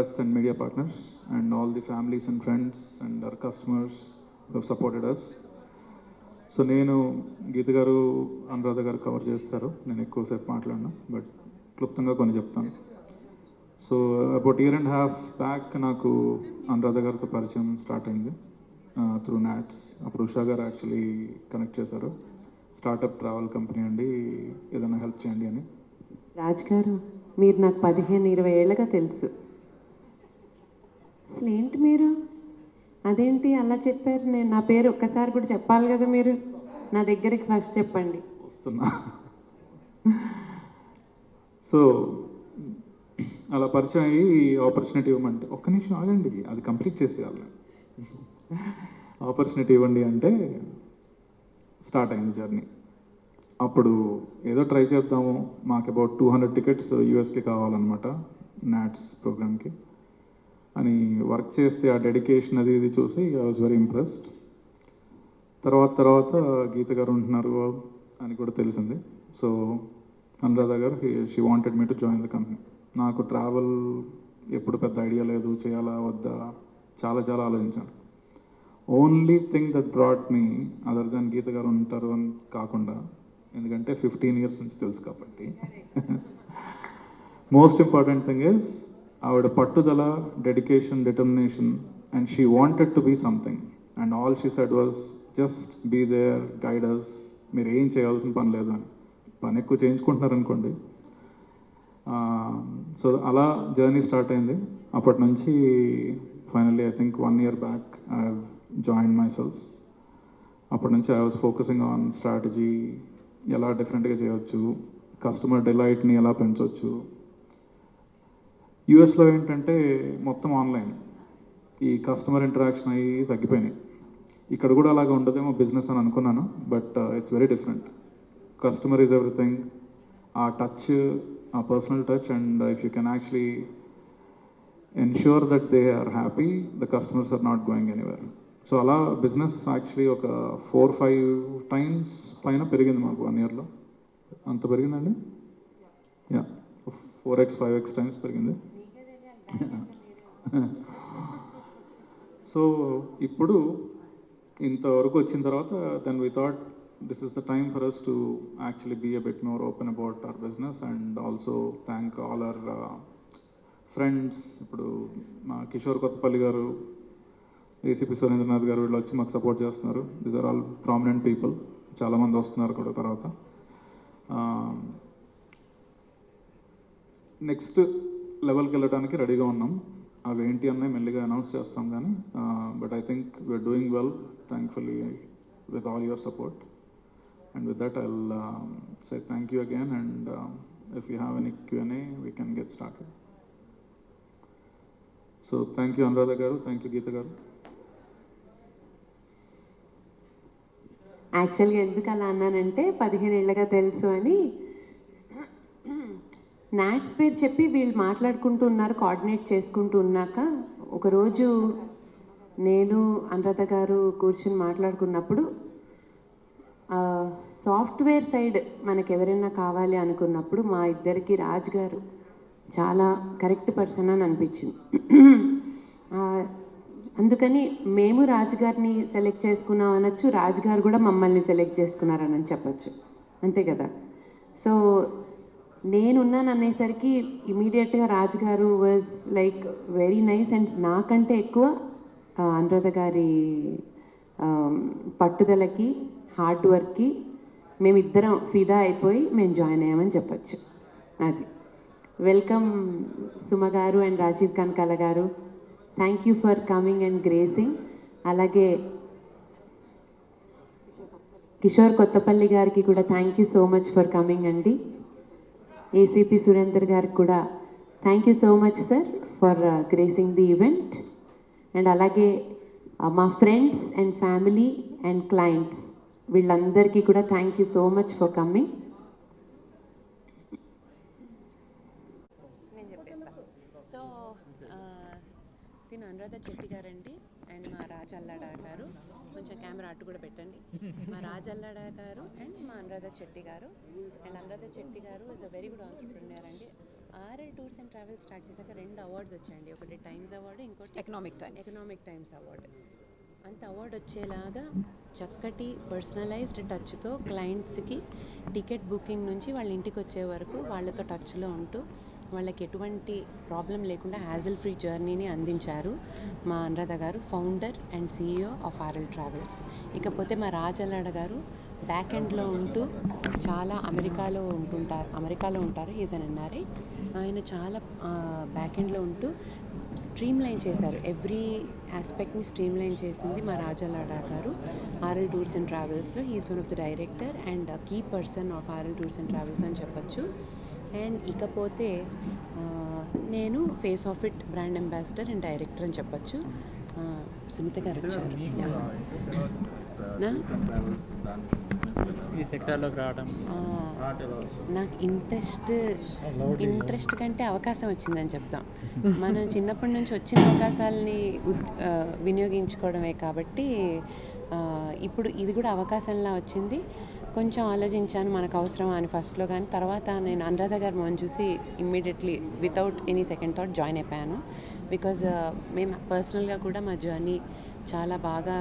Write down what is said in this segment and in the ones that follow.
press and media partners, and all the families and friends and our customers who have supported us. So నేను గీత గారు అనురాధ గారు cover చేస్తారు, నేను ఎక్కువసేపు మాట్లాడినా, బట్ క్లుప్తంగా కొన్ని చెప్తాను. So about year and half back నాకు అనురాధ గారితో పరిచయం స్టార్ట్ అయింది త్రూ నాట్స్. అప్పుడు ఉషా గారు యాక్చువల్లీ కనెక్ట్ చేశారు, స్టార్టప్ ట్రావెల్ కంపెనీ అండి, ఏదైనా హెల్ప్ చేయండి అని. రాజ్ గారు, మీరు నాకు 15-20 ఏళ్ళగా తెలుసు. అసలు ఏంటి మీరు అదేంటి అలా చెప్పారు? నేను నా పేరు ఒక్కసారి కూడా చెప్పాలి కదా, మీరు నా దగ్గరికి ఫస్ట్ చెప్పండి. వస్తున్నా. సో అలా పరిచయం అయ్యి ఆపర్చునిటీ ఇవ్వమంటే, ఒక్క నిమిషం ఆగండి, అది కంప్లీట్ చేసేయాలి. ఆపర్చునిటీ ఇవ్వండి అంటే స్టార్ట్ అయింది జర్నీ. అప్పుడు ఏదో ట్రై చేద్దాము, మాకు అబౌట్ 200 టికెట్స్ యూఎస్కి కావాలన్నమాట నాట్స్ ప్రోగ్రామ్కి అని వర్క్ చేస్తే ఆ డెడికేషన్ అది ఇది చూసి ఐ వాజ్ వెరీ ఇంప్రెస్డ్. తర్వాత గీత గారు ఉంటున్నారు అని కూడా తెలిసింది. So Anuradha garu she wanted me to join the company. నాకు ట్రావెల్ ఎప్పుడు పెద్ద ఐడియా లేదు, చేయాలా వద్దా చాలా ఆలోచించాను. Only thing that brought me other than Geetha garu ఉంటారు అని కాకుండా, ఎందుకంటే 15 years నుంచి తెలుసు కాబట్టి, మోస్ట్ ఇంపార్టెంట్ థింగ్ ఈజ్ ఆవిడ పట్టుదల, dedication, determination, and she wanted to be something, and all she said was just be there, guide us, మీరు ఏం చేయాల్సిన పని లేదు అని. పని ఎక్కువ చేయించుకుంటున్నారు అనుకోండి. సో అలా జర్నీ స్టార్ట్ అయింది. అప్పటి నుంచి finally I think 1 year back I have join my self. అప్పటి నుంచి I was focusing on strategy, ఎలా డిఫరెంట్గా చేయవచ్చు, కస్టమర్ డిలైట్ని ఎలా పెంచవచ్చు. యూఎస్లో ఏంటంటే మొత్తం ఆన్లైన్, ఈ కస్టమర్ ఇంటరాక్షన్ అయ్యి తగ్గిపోయినాయి. ఇక్కడ కూడా అలాగే ఉండదేమో బిజినెస్ అని అనుకున్నాను, but it's very different. Customer is everything. ఆ టచ్, ఆ personal touch, and if you can actually ensure that they are happy, the customers are not going anywhere. So అలా బిజినెస్ యాక్చువల్లీ ఒక 4-5 times పైన పెరిగింది మాకు 1 yearలో. అంత పెరిగిందండి, యా 4x 5x times పెరిగింది. సో ఇప్పుడు ఇంతవరకు వచ్చిన తర్వాత then we thought this is the time for us to actually be a bit more open about our business and also thank all our friends. ఇప్పుడు మా కిషోర్ కొత్తపల్లి గారు, ఏసీపీ సురేంద్రనాథ్ గారు, వీళ్ళు వచ్చి మాకు సపోర్ట్ చేస్తున్నారు. These are all prominent people. చాలామంది వస్తున్నారు కూడా తర్వాత. నెక్స్ట్ లెవెల్కి వెళ్ళడానికి రెడీగా ఉన్నాం. అవి ఏంటి అన్నవి మెల్లిగా అనౌన్స్ చేస్తాం కానీ, but I think we're doing well, thankfully, with all your support. And with that I will say thank you again, and if you have any Q&A we can get started. So thank you Anuradha garu, thank you గీత గారు. యాక్చువల్గా ఎందుకు అలా అన్నానంటే 15 ఏళ్ళగా తెలుసు అని. NATS పేరు చెప్పి వీళ్ళు మాట్లాడుకుంటూ ఉన్నారు, కోఆర్డినేట్ చేసుకుంటూ ఉన్నాక ఒకరోజు నేను అనురాధ గారు కూర్చుని మాట్లాడుకున్నప్పుడు సాఫ్ట్వేర్ సైడ్ మనకు ఎవరైనా కావాలి అనుకున్నప్పుడు మా ఇద్దరికి రాజ్ గారు చాలా కరెక్ట్ పర్సన్ అని అనిపించింది. అందుకని మేము రాజు గారిని సెలెక్ట్ చేసుకున్నాం అనొచ్చు, రాజు గారు కూడా మమ్మల్ని సెలెక్ట్ చేసుకున్నారని చెప్పచ్చు, అంతే కదా. సో నేనున్నాను అనేసరికి ఇమీడియట్గా రాజు గారు was like very nice, and నాకంటే ఎక్కువ అనురాధ గారి పట్టుదలకి, హార్డ్ వర్క్కి మేమిద్దరం ఫిదా అయిపోయి మేము జాయిన్ అయ్యామని చెప్పచ్చు. అది వెల్కమ్ సుమ గారు అండ్ రాజీవ్ కనకాల గారు, thank you for coming and gracing. అలాగే కిషోర్ కొత్తపల్లి గారికి కూడా thank you so much for coming అండి. ఏసీపీ సురేందర్ గారికి కూడా thank you so much sir for gracing the event. And అలాగే మా friends and family and clients వీళ్ళందరికీ కూడా thank you so much for coming. So తిను అనురాధ చెట్టి గారండి, అండ్ మా రాజ్ అల్లాడ గారు, కొంచెం కెమెరా అటు కూడా పెట్టండి. మా రాజ్ అల్లాడ గారు అండ్ మా అనురాధ చెట్టి గారు. And Anuradha Chetty garu is a very good entrepreneur అండి. RL tours and travels start చేశాక 2 అవార్డ్స్ వచ్చాయండి. ఒకటి టైమ్స్ అవార్డు, ఇంకోటి ఎకనామిక్ టైమ్స్ అవార్డు. అంత అవార్డు వచ్చేలాగా చక్కటి పర్సనలైజ్డ్ టచ్తో క్లయింట్స్కి టికెట్ బుకింగ్ నుంచి వాళ్ళ ఇంటికి వచ్చే వరకు వాళ్ళతో టచ్లో ఉంటూ వాళ్ళకి ఎటువంటి ప్రాబ్లం లేకుండా హ్యాజిల్ ఫ్రీ జర్నీని అందించారు మా Anuradha garu, founder and CEO of RL travels. ఇకపోతే మా రాజల్లాడ గారు బ్యాక్ ఎండ్లో ఉంటూ చాలా అమెరికాలో ఉంటారు. Is an NRI. ఆయన చాలా బ్యాక్ ఎండ్లో ఉంటూ స్ట్రీమ్లైన్ చేశారు. ఎవ్రీ ఆస్పెక్ట్ని స్ట్రీమ్లైన్ చేసింది మా Rajallada garu RL tours and ట్రావెల్స్లో. He is one of the director and key person of RL tours and travels అని చెప్పొచ్చు. అండ్ ఇకపోతే నేను face of it brand ambassador and director అని చెప్పొచ్చు. సునీత గారు వచ్చారు. ఈ సెక్టార్లోకి రావడం నాకు ఇంట్రెస్ట్ కంటే అవకాశం వచ్చిందని చెప్తాం. మనం చిన్నప్పటి నుంచి వచ్చిన అవకాశాలని వినియోగించుకోవడమే కాబట్టి ఇప్పుడు ఇది కూడా అవకాశంలా వచ్చింది. కొంచెం ఆలోచించాను మనకు అవసరమా అని ఫస్ట్లో, కానీ తర్వాత నేను అనురాధ గారి మొహం చూసి immediately without any second thought join అయిపోయాను. బికాజ్ మేము పర్సనల్గా కూడా మా జర్నీ చాలా బాగా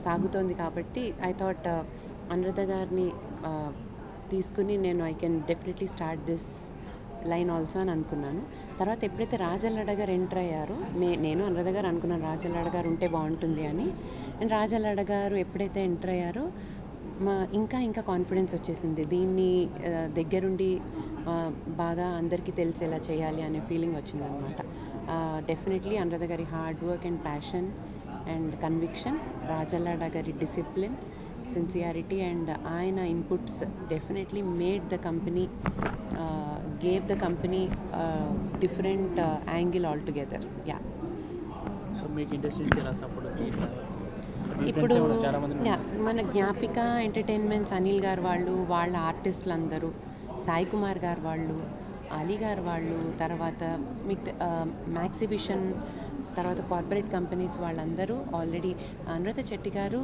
సాగుతోంది కాబట్టి ఐ థాట్ అనురాధ గారిని తీసుకుని నేను I can definitely start this line also అని అనుకున్నాను. తర్వాత ఎప్పుడైతే రాజల్లాడ గారు ఎంటర్ అయ్యారో నేను అనురాధ గారు అనుకున్నాను రాజల్లాడ గారు ఉంటే బాగుంటుంది అని. అండ్ రాజల్లాడ గారు ఎప్పుడైతే ఎంటర్ అయ్యారో ఇంకా కాన్ఫిడెన్స్ వచ్చేసింది. దీన్ని దగ్గరుండి బాగా అందరికీ తెలిసేలా చేయాలి అనే ఫీలింగ్ వచ్చిందనమాట. డెఫినెట్లీ అనురాధ గారి hard work and passion and conviction, Rajallada గారి డిసిప్లిన్, సిన్సియారిటీ అండ్ ఆయన inputs definitely made the company, gave the company different angle all together. Yeah. So మీకు ఇండస్ట్రీకి ఎలా సపోర్ట్? ఇప్పుడు మన జ్ఞాపిక ఎంటర్టైన్మెంట్స్ అనిల్ గారు వాళ్ళ ఆర్టిస్టులు అందరూ, సాయి కుమార్ గారు వాళ్ళు, అలీ గారు వాళ్ళు, తర్వాత మీకు మ్యాక్సిబిషన్, తర్వాత కార్పొరేట్ కంపెనీస్ వాళ్ళందరూ ఆల్రెడీ. అనురాధ చెట్టి గారు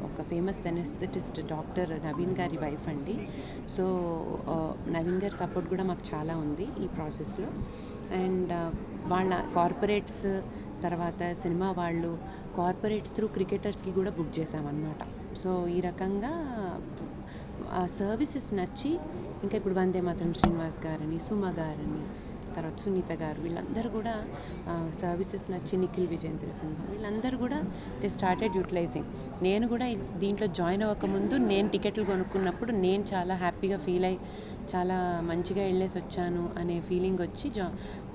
ఒక ఫేమస్ ఎనెస్థెటిస్ట్ డాక్టర్ నవీన్ గారి వైఫ్ అండి. సో నవీన్ గారి సపోర్ట్ కూడా మాకు చాలా ఉంది ఈ ప్రాసెస్లో. అండ్ వాళ్ళ కార్పొరేట్స్, తర్వాత సినిమా వాళ్ళు, కార్పొరేట్స్ త్రూ క్రికెటర్స్కి కూడా బుక్ చేసామన్నమాట. సో ఈ రకంగా సర్వీసెస్ నచ్చి ఇంకా ఇప్పుడు వందే మాత్రం శ్రీనివాస్ గారని, సుమ గారని, తర్వాత సునీత గారు, వీళ్ళందరూ కూడా సర్వీసెస్ నచ్చి, నిఖిల్ విజేంద్ర సింహ, వీళ్ళందరూ కూడా దే స్టార్టెడ్ యూటిలైజింగ్. నేను కూడా దీంట్లో జాయిన్ అవ్వకముందు నేను టికెట్లు కొనుక్కున్నప్పుడు నేను చాలా హ్యాపీగా ఫీల్ అయ్యి చాలా మంచిగా వెళ్ళేసి వచ్చాను అనే ఫీలింగ్ వచ్చి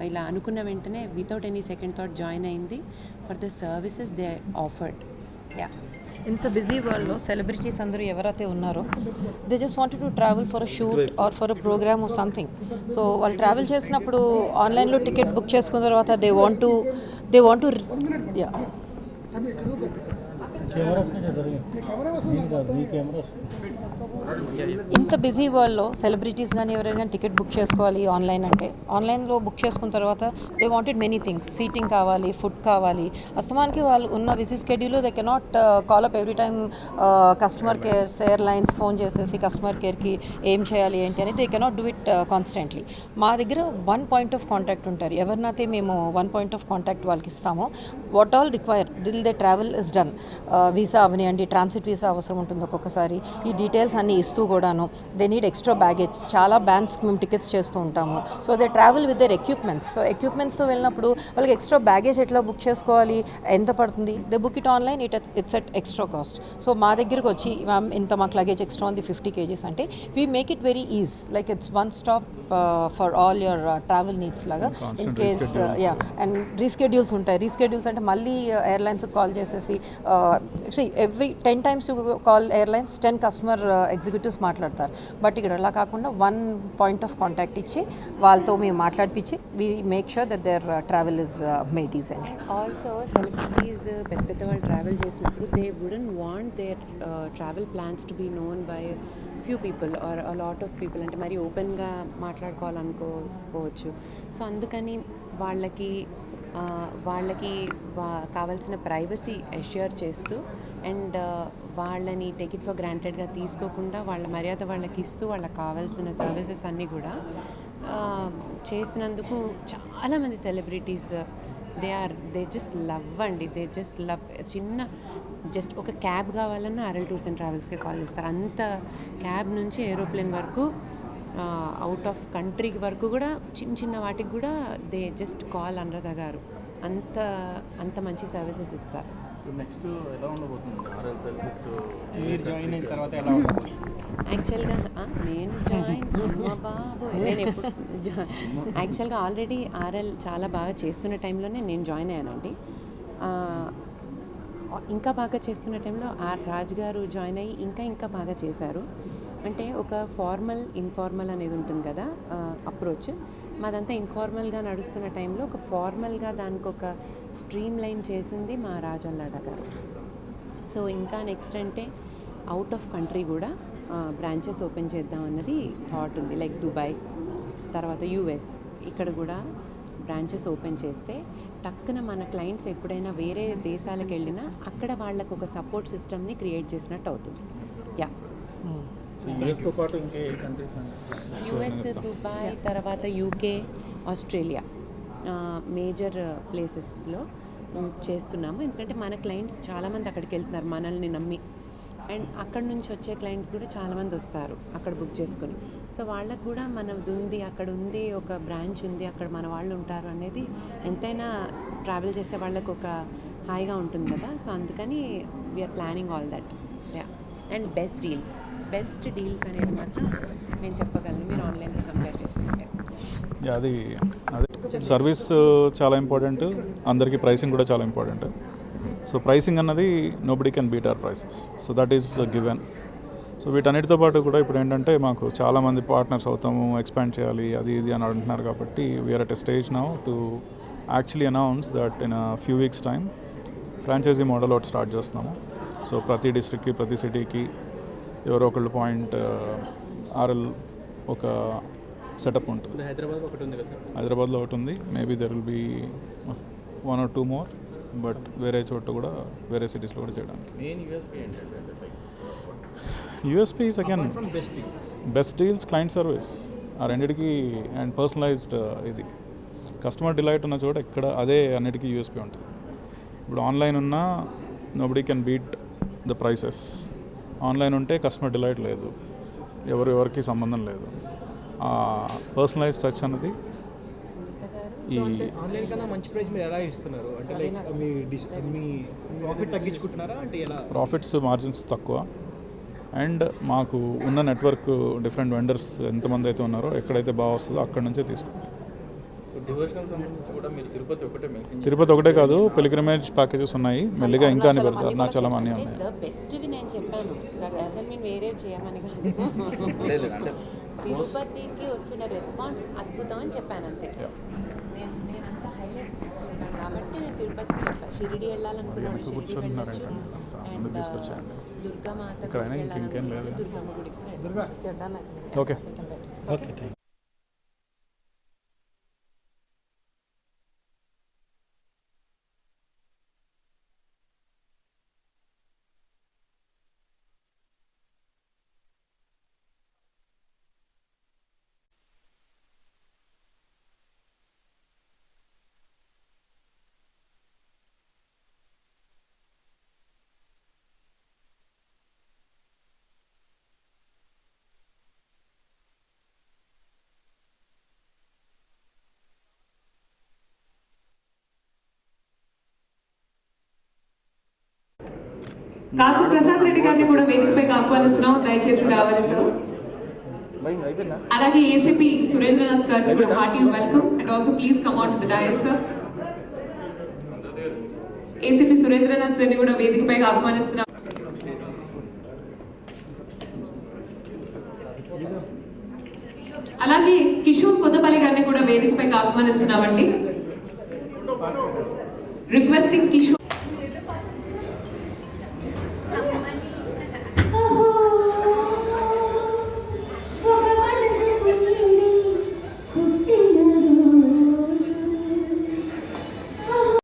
ఇలా అనుకున్న వెంటనే without any second thought join అయింది for the services they offered. Yeah. ఇంత బిజీ వరల్డ్లో సెలబ్రిటీస్ అందరూ ఎవరైతే ఉన్నారో they just wanted to travel for a shoot or for a programme or something. So వాళ్ళు ట్రావెల్ చేసినప్పుడు ఆన్లైన్లో టికెట్ బుక్ చేసుకున్న తర్వాత దే వాంట్ టు యా. ఇంత బిజీ వరల్డ్లో సెలబ్రిటీస్ కానీ ఎవరైనా కానీ టికెట్ బుక్ చేసుకోవాలి ఆన్లైన్ అంటే, ఆన్లైన్లో బుక్ చేసుకున్న తర్వాత they wanted many things. Seating కావాలి, ఫుడ్ కావాలి. అస్తమానికి వాళ్ళు ఉన్న బిజీ స్కెడ్యూల్లో they cannot call up every time customer cares, airlines phone చేసేసి కస్టమర్ కేర్కి ఏం చేయాలి ఏంటి అని they cannot do it constantly. మా దగ్గర 1 పాయింట్ ఆఫ్ కాంటాక్ట్ ఉంటారు. ఎవరినైతే మేము 1 పాయింట్ ఆఫ్ కాంటాక్ట్ వాళ్ళకి ఇస్తామో what all require till they travel is done. Visa అవనివ్వండి, ట్రాన్సిట్ వీసా అవసరం ఉంటుంది ఒక్కొక్కసారి, ఈ డీటెయిల్స్ అన్నీ ఇస్తూ కూడాను దే నీడ్ ఎక్స్ట్రా బ్యాగేజ్. చాలా బ్యాంక్స్కి మేము టికెట్స్ చేస్తూ ఉంటాము. So they travel with their equipments. So ఎక్విప్మెంట్స్తో వెళ్ళినప్పుడు వాళ్ళకి ఎక్స్ట్రా బ్యాగేజ్ ఎట్లా బుక్ చేసుకోవాలి, ఎంత పడుతుంది, they book it online, it's at extra cost. So మా దగ్గరకు వచ్చి మ్యామ్ ఇంత మాకు లగేజ్ ఎక్స్ట్రా ఉంది 50 kgs అంటే we make it very ease, like it's one stop for all your travel needs లాగా. In case yeah. And reschedules ఉంటాయి. Reschedules అంటే మళ్ళీ ఎయిర్లైన్స్ కాల్ చేసేసి every 10 times to call airlines 10 customer executives మాట్లాడతారు. But ఇక్కడ అలా కాకుండా 1 పాయింట్ ఆఫ్ కాంటాక్ట్ ఇచ్చి వాళ్ళతో మేము మాట్లాడిపించి we make sure that their travel is made ease అండి. ఆల్సో సెలబ్రిటీస్ పెద్ద వాళ్ళు ట్రావెల్ చేసినప్పుడు they wouldn't want their travel plans to be known by few people or a lot of people, అంటే మరి ఓపెన్గా మాట్లాడుకోవాలనుకోవచ్చు. సో అందుకని వాళ్ళకి కావాల్సిన ప్రైవసీ అష్యూర్ చేస్తూ అండ్ వాళ్ళని టేక్ ఇట్ ఫర్ గ్రాంటెడ్గా తీసుకోకుండా వాళ్ళ మర్యాద వాళ్ళకి ఇస్తూ వాళ్ళకి కావాల్సిన సర్వీసెస్ అన్నీ కూడా చేసినందుకు చాలామంది సెలబ్రిటీస్ దే జస్ట్ లవ్ అండి, దే జస్ట్ లవ్. జస్ట్ ఒక క్యాబ్ కావాలన్నా ఆర్ఎల్ టూర్స్ అండ్ ట్రావెల్స్కి కాల్ చేస్తారు. అంత క్యాబ్ నుంచి ఏరోప్లేన్ వరకు, అవుట్ ఆఫ్ కంట్రీకి వరకు కూడా, చిన్న వాటికి కూడా దే జస్ట్ కాల్ అనురాధ గారు. అంత మంచి సర్వీసెస్ ఇస్తారు. సో నెక్స్ట్ ఎలా ఉండబోతుంది ఆర్ఎల్ సర్వీసెస్? మీరు జాయిన్ అయిన తర్వాత ఎలా ఉంటుంది? యాక్చువల్గా నేను జాయిన్ అమ్మ బాబోయ్ నేను ఎప్పుడు యాక్చువల్గా ఆల్రెడీ ఆర్ఎల్ చాలా బాగా చేస్తున్న టైంలోనే నేను జాయిన్ అయ్యానండి. ఇంకా బాగా చేస్తున్న టైంలో రాజ్ గారు జాయిన్ అయ్యి ఇంకా బాగా చేశారు. అంటే ఒక ఫార్మల్ ఇన్ఫార్మల్ అనేది ఉంటుంది కదా అప్రోచ్. మాదంతా ఇన్ఫార్మల్గా నడుస్తున్న టైంలో ఒక ఫార్మల్గా దానికి ఒక స్ట్రీమ్ లైన్ చేసింది మా రాజ్ అల్లాడ గారు. సో ఇంకా నెక్స్ట్ అంటే అవుట్ ఆఫ్ కంట్రీ కూడా బ్రాంచెస్ ఓపెన్ చేద్దాం అన్నది థాట్ ఉంది. లైక్ దుబాయ్, తర్వాత యూఎస్, ఇక్కడ కూడా బ్రాంచెస్ ఓపెన్ చేస్తే టక్కున మన క్లయింట్స్ ఎప్పుడైనా వేరే దేశాలకు వెళ్ళినా అక్కడ వాళ్ళకు ఒక సపోర్ట్ సిస్టమ్ని క్రియేట్ చేసినట్టు అవుతుంది. యా, యూఎస్తో పాటు ఇంకే కంట్రీస్ యూఎస్, దుబాయ్, తర్వాత యూకే, ఆస్ట్రేలియా మేజర్ ప్లేసెస్లో చేస్తున్నాము. ఎందుకంటే మన క్లయింట్స్ చాలామంది అక్కడికి వెళ్తున్నారు మనల్ని నమ్మి. అండ్ అక్కడ నుంచి వచ్చే క్లయింట్స్ కూడా చాలామంది వస్తారు అక్కడ బుక్ చేసుకొని. సో వాళ్ళకు కూడా మనది ఉంది, అక్కడ ఉంది, ఒక బ్రాంచ్ ఉంది, అక్కడ మన వాళ్ళు ఉంటారు అనేది ఎంతైనా ట్రావెల్ చేసే వాళ్ళకు ఒక హాయిగా ఉంటుంది కదా. సో అందుకని we're planning all that. Yeah, and best deals అనేది మాత్రం నేను చెప్పగలను మీరు ఆన్లైన్తో కంపేర్ చేసుకుంటే. అది సర్వీస్ చాలా ఇంపార్టెంట్, అందరికీ ప్రైసింగ్ కూడా చాలా ఇంపార్టెంట్. సో ప్రైసింగ్ అన్నది nobody can beat hour prices, so that is given. So వీటన్నిటితో పాటు కూడా ఇప్పుడు ఏంటంటే మాకు చాలామంది పార్ట్నర్స్ అవుతాము, ఎక్స్పాండ్ చేయాలి అది ఇది అని అంటున్నారు. కాబట్టి we're at a stage now to actually announce that in few weeks time franchisee model ఒకటి స్టార్ట్ చేస్తున్నాము. సో ప్రతి డిస్ట్రిక్ట్కి, ప్రతి సిటీకి ఎవరో ఒకళ్ళు పాయింట్ ఆర్ఎల్ ఒక సెటప్ ఉంటుంది. హైదరాబాద్ ఒకటి ఉంది కదా సార్? హైదరాబాద్లో ఒకటి ఉంది, maybe there will be 1 or 2 more, but వేరే చోట కూడా, వేరే సిటీస్లో కూడా చేయడానికి. మెయిన్ యూఎస్పీ ఏంటంటే USP is again best deals, client service ఆ రెండిటికి, అండ్ పర్సనలైజ్డ్ ఇది కస్టమర్ డిలైట్ ఉన్న చోట ఇక్కడ అదే అన్నిటికీ యూఎస్పీ ఉంటుంది. ఇప్పుడు ఆన్లైన్ ఉన్నా nobody can beat the prices. Online ఉంటే కస్టమర్ డిలైట్ లేదు, ఎవరికి సంబంధం లేదు. పర్సనలైజ్ టచ్ అన్నది ఈ ఆన్లైన్ కన్నా మంచి ప్రైస్ మీరు ఎలా ఇస్తున్నారు? అంటే లైక్ మీ ప్రాఫిట్ తగ్గించుకుంటున్నారా అంటే ఎలా? ప్రాఫిట్స్ మార్జిన్స్ తక్కువ, అండ్ మాకు ఉన్న నెట్వర్క్ డిఫరెంట్ వెండర్స్ ఎంతమంది అయితే ఉన్నారో ఎక్కడైతే బాగా వస్తుందో అక్కడ నుంచే తీసుకుంటాం. సో డివోషనల్ సంబంధించి కూడా మీరు తిరుపతి ఒకటే మెన్షన్ తిరుపతి ఒకటే కాదు, పిలిగ్రిమేజ్ ప్యాకేజెస్ ఉన్నాయి, మెల్లిగా ఇంకా అని పెడతారు. అరుణాచలం అన్నీ ఉన్నాయి. బెస్ట్వి నేను చెప్పాను, మీన్ వేరే చేయమని కాదు. అంటే తిరుపతికి వస్తున్న రెస్పాన్స్ అద్భుతం అని చెప్పాను అంతే. నేను అంత హైలైట్స్ చెప్తుంటాను కాబట్టి నేను తిరుపతి చెప్పాను. షిరిడి వెళ్ళాలనుకున్నాను, షిరిడి వెళ్ళొచ్చు. అండ్ దుర్గామాత గుడికి వెళ్ళాలనుకున్నాను, దుర్గమ్మ గుడికి. Okay okay. కాసు ప్రసాద్ రెడ్డి గారిని కూడా వేదికపైకి ఆహ్వానిస్తున్నాం, దయచేసి రావాలి సార్. అలాగే ఏసీపీ సురేంద్రనాథ్ సార్ కూడా hearty welcome and also please come on to the dais sir. ACP Surendranath సార్ని కూడా వేదికపైకి ఆహ్వానిస్తున్నాం. అలాగే కిషోర్ కొత్తపల్లి గారిని కూడా వేదికపైకి ఆహ్వానిస్తున్నామండి. రిక్వెస్టింగ్ కిషోర్.